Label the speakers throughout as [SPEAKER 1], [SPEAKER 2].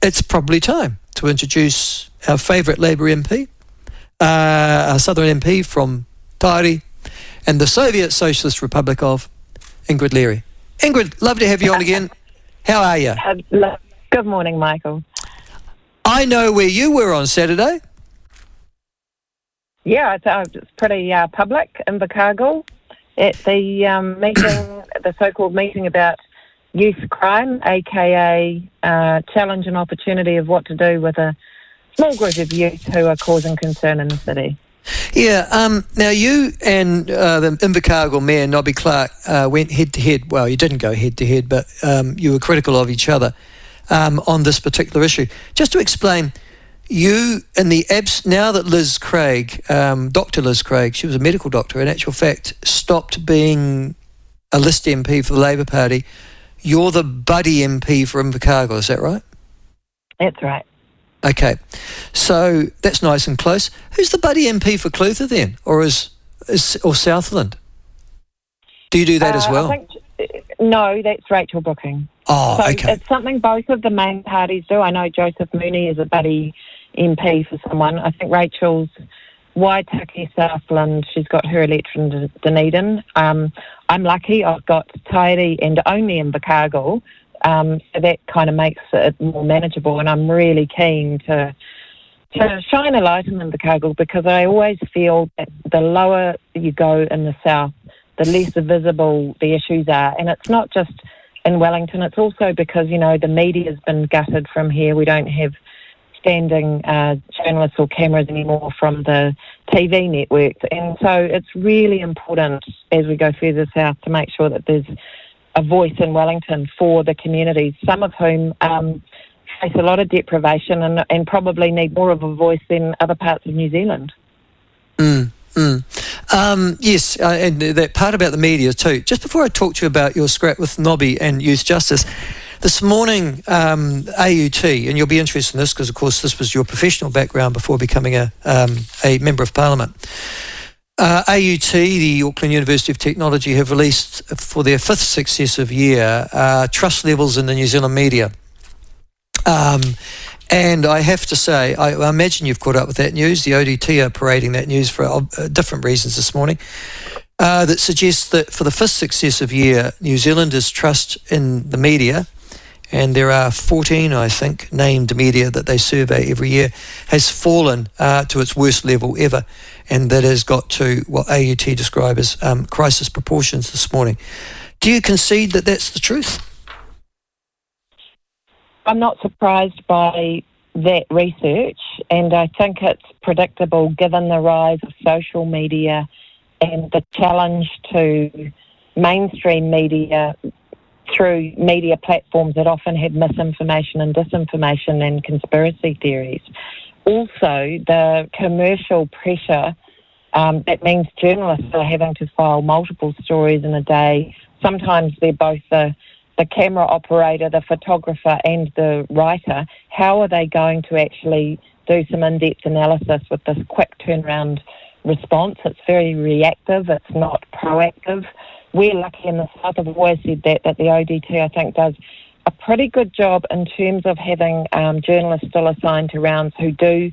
[SPEAKER 1] it's probably time to introduce our favourite Labour MP, our Southern MP from Tairi, and the Soviet Socialist Republic of Ingrid Leary. Ingrid, love to have you on again. How are you?
[SPEAKER 2] Good morning, Michael.
[SPEAKER 1] I know where you were on Saturday.
[SPEAKER 2] Yeah, it's pretty public in Invercargill at the meeting, the so-called meeting about youth crime, aka challenge and opportunity of what to do with a small group of youth who are causing concern in the city.
[SPEAKER 1] Yeah, now you and the Invercargill Mayor, Nobby Clark, went head-to-head. Well, you didn't go head-to-head, but you were critical of each other on this particular issue. Just to explain, you, in the now that Liz Craig, Dr. Liz Craig, she was a medical doctor, in actual fact, stopped being a list MP for the Labour Party, you're the buddy MP for Invercargill, is that right?
[SPEAKER 2] That's right.
[SPEAKER 1] Okay, so that's nice and close. Who's the buddy MP for Clutha then, or Southland? Do you do that as well?
[SPEAKER 2] No, that's Rachel Brooking.
[SPEAKER 1] Oh,
[SPEAKER 2] so
[SPEAKER 1] okay.
[SPEAKER 2] It's something both of the main parties do. I know Joseph Mooney is a buddy MP for someone. I think Rachel's Waitaki Southland. She's got her election in Dunedin. I'm lucky. I've got Tairi and only Invercargill. So that kind of makes it more manageable, and I'm really keen to shine a light on Invercargill because I always feel that the lower you go in the south, the less visible the issues are. And it's not just in Wellington, it's also because, the media's been gutted from here. We don't have standing journalists or cameras anymore from the TV networks. And so it's really important as we go further south to make sure that there's a voice in Wellington for the communities, some of whom face a lot of deprivation and probably need more of a voice than other parts of New Zealand.
[SPEAKER 1] Yes, and that part about the media too. Just before I talk to you about your scrap with Nobby and youth justice, this morning AUT, and you'll be interested in this because of course this was your professional background before becoming a Member of Parliament. AUT, the Auckland University of Technology, have released for their 5th successive year trust levels in the New Zealand media. And I have to say, I imagine you've caught up with that news. The ODT are parading that news for different reasons this morning. That suggests that for the 5th successive year, New Zealanders' trust in the media, and there are 14, I think, named media that they survey every year, has fallen to its worst level ever. And that has got to what AUT describe as crisis proportions this morning. Do you concede that that's the truth?
[SPEAKER 2] I'm not surprised by that research, and I think it's predictable given the rise of social media and the challenge to mainstream media through media platforms that often have misinformation and disinformation and conspiracy theories. Also, the commercial pressure, that means journalists are having to file multiple stories in a day. Sometimes they're both the camera operator, the photographer and the writer. How are they going to actually do some in-depth analysis with this quick turnaround response? It's very reactive, it's not proactive. We're lucky in the south, I've always said that the ODT I think does a pretty good job in terms of having journalists still assigned to rounds who do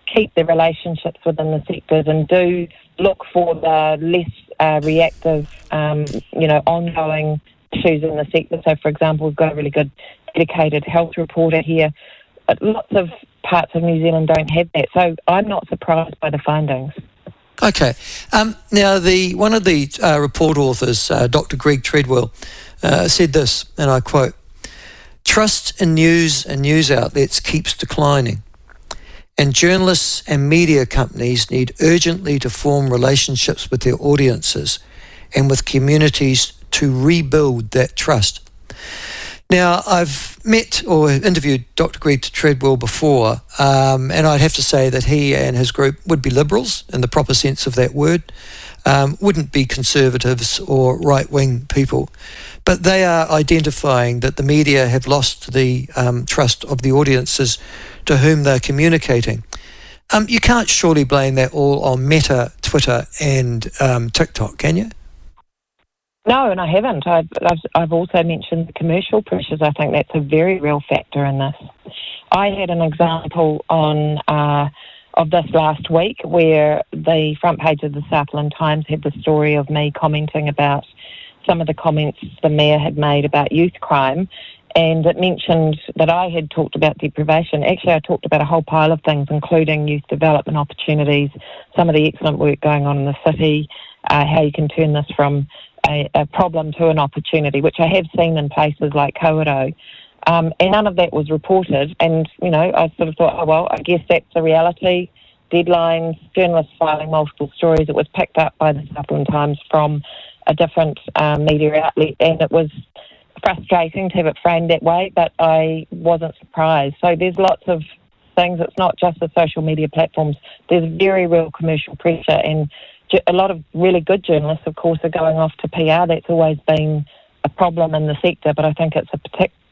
[SPEAKER 2] keep the relationships within the sectors and do look for the less reactive, ongoing issues in the sector. So, for example, we've got a really good dedicated health reporter here. But lots of parts of New Zealand don't have that. So I'm not surprised by the findings.
[SPEAKER 1] Okay. Now, one of the report authors, Dr. Greg Treadwell, said this, and I quote, "Trust in news and news outlets keeps declining, and journalists and media companies need urgently to form relationships with their audiences and with communities to rebuild that trust." Now, I've met or interviewed Dr. Greg Treadwell before, and I'd have to say that he and his group would be liberals in the proper sense of that word, wouldn't be conservatives or right-wing people, but they are identifying that the media have lost the trust of the audiences to whom they're communicating. You can't surely blame that all on Meta, Twitter and TikTok, can you?
[SPEAKER 2] No, and I haven't. I've also mentioned the commercial pressures. I think that's a very real factor in this. I had an example of this last week where the front page of the Southland Times had the story of me commenting about some of the comments the Mayor had made about youth crime, and it mentioned that I had talked about deprivation. Actually, I talked about a whole pile of things, including youth development opportunities, some of the excellent work going on in the city, how you can turn this from a problem to an opportunity, which I have seen in places like Kawerau. And none of that was reported. And, I sort of thought, oh, well, I guess that's the reality. Deadlines, journalists filing multiple stories. It was picked up by the Southland Times from a different media outlet, and it was frustrating to have it framed that way, but I wasn't surprised. So there's lots of things. It's not just the social media platforms. There's very real commercial pressure, and a lot of really good journalists, of course, are going off to PR. That's always been a problem in the sector, but I think it's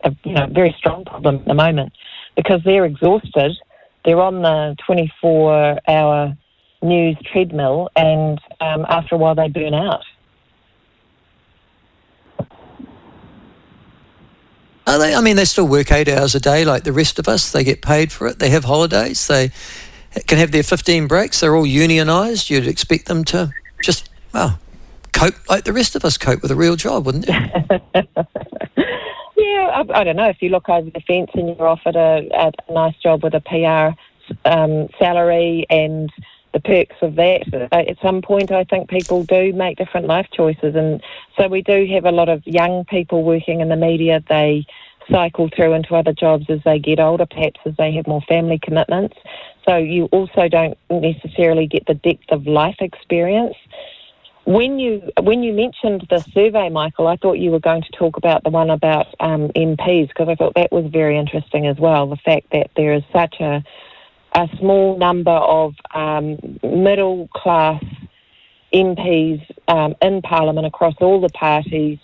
[SPEAKER 2] a very strong problem at the moment because they're exhausted. They're on the 24-hour news treadmill, and after a while they burn out.
[SPEAKER 1] Are they? I mean, they still work 8 hours a day like the rest of us. They get paid for it. They have holidays. They can have their 15 breaks. They're all unionised. You'd expect them to just, cope like the rest of us cope with a real job, wouldn't you?
[SPEAKER 2] Yeah, I don't know. If you look over the fence and you're offered a nice job with a PR salary and the perks of that, at some point I think people do make different life choices. And so we do have a lot of young people working in the media. They cycle through into other jobs as they get older, perhaps as they have more family commitments. So you also don't necessarily get the depth of life experience. When you mentioned the survey, Michael, I thought you were going to talk about the one about MPs, because I thought that was very interesting as well, the fact that there is such a small number of middle-class MPs in Parliament across all the parties,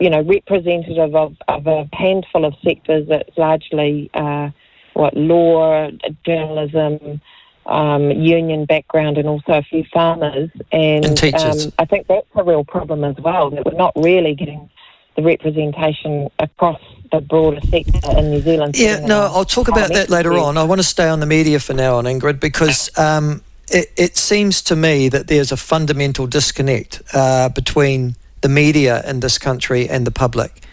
[SPEAKER 2] representative of a handful of sectors that's largely law, journalism, union background, and also a few farmers. And
[SPEAKER 1] teachers.
[SPEAKER 2] I think that's a real problem as well, that we're not really getting the representation across the broader sector in New Zealand.
[SPEAKER 1] Yeah, no, I'll talk about that later on. I want to stay on the media for now on, Ingrid, because it seems to me that there's a fundamental disconnect between the media in this country and the public.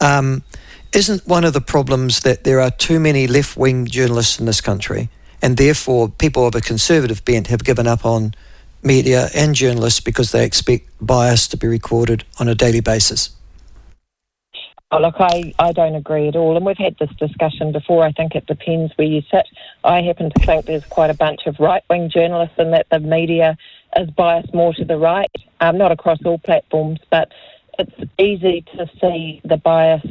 [SPEAKER 1] Isn't one of the problems that there are too many left-wing journalists in this country, and therefore people of a conservative bent have given up on media and journalists because they expect bias to be recorded on a daily basis?
[SPEAKER 2] Oh, look, I don't agree at all. And we've had this discussion before. I think it depends where you sit. I happen to think there's quite a bunch of right-wing journalists and that the media is biased more to the right, not across all platforms, but it's easy to see the bias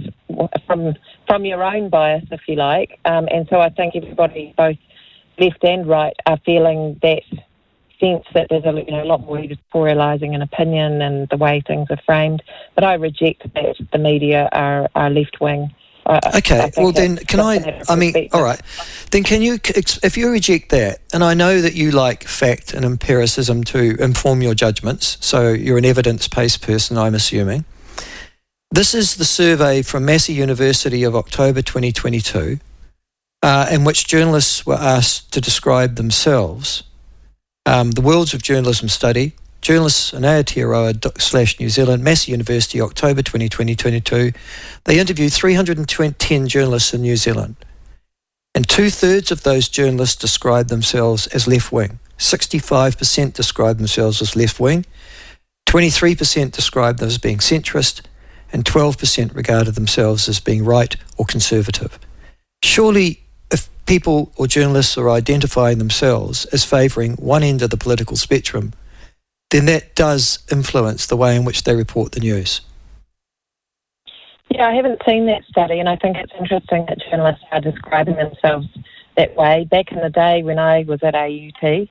[SPEAKER 2] from your own bias, if you like. And so I think everybody, both left and right, are feeling that sense that there's a lot more editorializing and opinion and the way things are framed. But I reject that the media are left-wing.
[SPEAKER 1] Okay, well then all right, then can you, if you reject that, and I know that you like fact and empiricism to inform your judgments, so you're an evidence-based person, I'm assuming. This is the survey from Massey University of October 2022, in which journalists were asked to describe themselves. The Worlds of Journalism Study, journalists in Aotearoa/New Zealand, Massey University, October 2022. They interviewed 310 journalists in New Zealand. And 2/3 of those journalists described themselves as left-wing. 65% described themselves as left-wing. 23% described them as being centrist. And 12% regarded themselves as being right or conservative. Surely, if people or journalists are identifying themselves as favouring one end of the political spectrum, then that does influence the way in which they report the news.
[SPEAKER 2] Yeah, I haven't seen that study, and I think it's interesting that journalists are describing themselves that way. Back in the day when I was at AUT,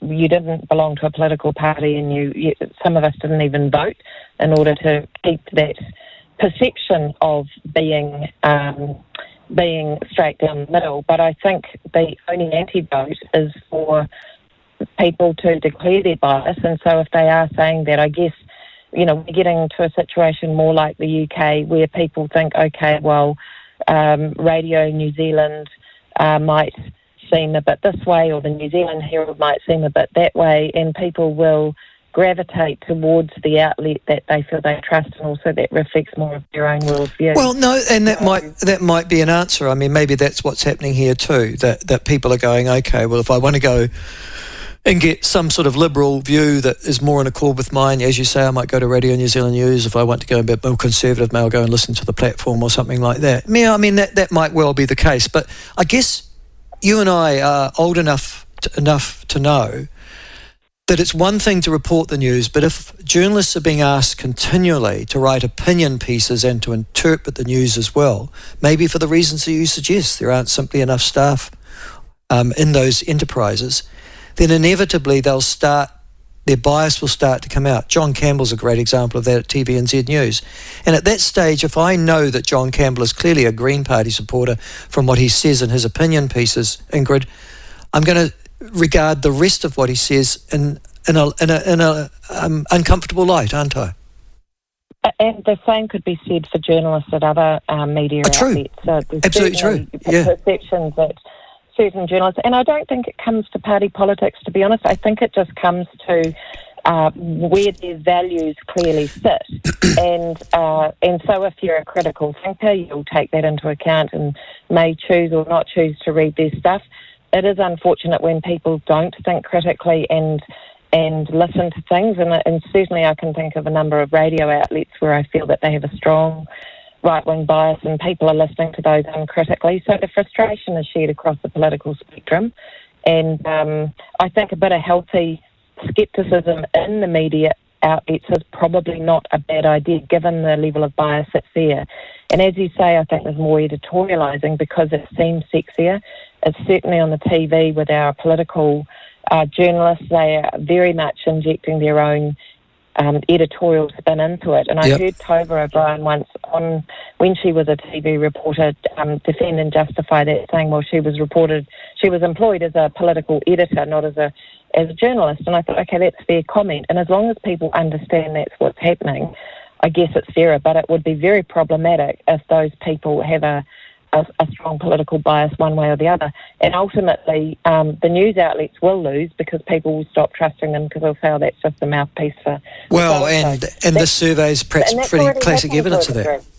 [SPEAKER 2] you didn't belong to a political party, and some of us didn't even vote in order to keep that perception of being straight down the middle. But I think the only antidote is for people to declare their bias, and so if they are saying that, I guess, we're getting to a situation more like the UK where people think, okay, well, Radio New Zealand might seem a bit this way, or the New Zealand Herald might seem a bit that way, and people will gravitate towards the outlet that they feel they trust, and also that reflects more of their own worldview.
[SPEAKER 1] Well, no, and that might be an answer. I mean, maybe that's what's happening here too, that people are going, okay, well, if I want to go and get some sort of liberal view that is more in accord with mine, as you say, I might go to Radio New Zealand News. If I want to go a bit more conservative, maybe I'll go and listen to the platform or something like that. Yeah, I mean, that might well be the case. But I guess you and I are old enough to know that it's one thing to report the news, but if journalists are being asked continually to write opinion pieces and to interpret the news as well, maybe for the reasons that you suggest, there aren't simply enough staff in those enterprises, then inevitably their bias will start to come out. John Campbell's a great example of that at TVNZ News. And at that stage, if I know that John Campbell is clearly a Green Party supporter from what he says in his opinion pieces, Ingrid, I'm going to regard the rest of what he says in a uncomfortable light, aren't I?
[SPEAKER 2] And the same could be said for journalists at other media outlets. So
[SPEAKER 1] absolutely true. Yeah.
[SPEAKER 2] Perceptions that certain journalists, and I don't think it comes to party politics, to be honest. I think it just comes to where their values clearly sit. And so if you're a critical thinker, you'll take that into account and may choose or not choose to read their stuff. It is unfortunate when people don't think critically and listen to things, and certainly I can think of a number of radio outlets where I feel that they have a strong right-wing bias and people are listening to those uncritically. So the frustration is shared across the political spectrum, and I think a bit of healthy scepticism in the media outlets is probably not a bad idea given the level of bias that's there. And as you say, I think there's more editorialising because it seems sexier. It's certainly on the TV with our political journalists. They are very much injecting their own editorial spin into it. And I heard Tova O'Brien once when she was a TV reporter defend and justify that, saying, well, she was employed as a political editor, not as a journalist. And I thought, okay, that's a fair comment. And as long as people understand that's what's happening, I guess it's fairer. But it would be very problematic if those people have a strong political bias one way or the other. And ultimately, the news outlets will lose because people will stop trusting them because they'll say, oh, that's just a mouthpiece for...
[SPEAKER 1] Well, and this survey is perhaps pretty classic evidence of that.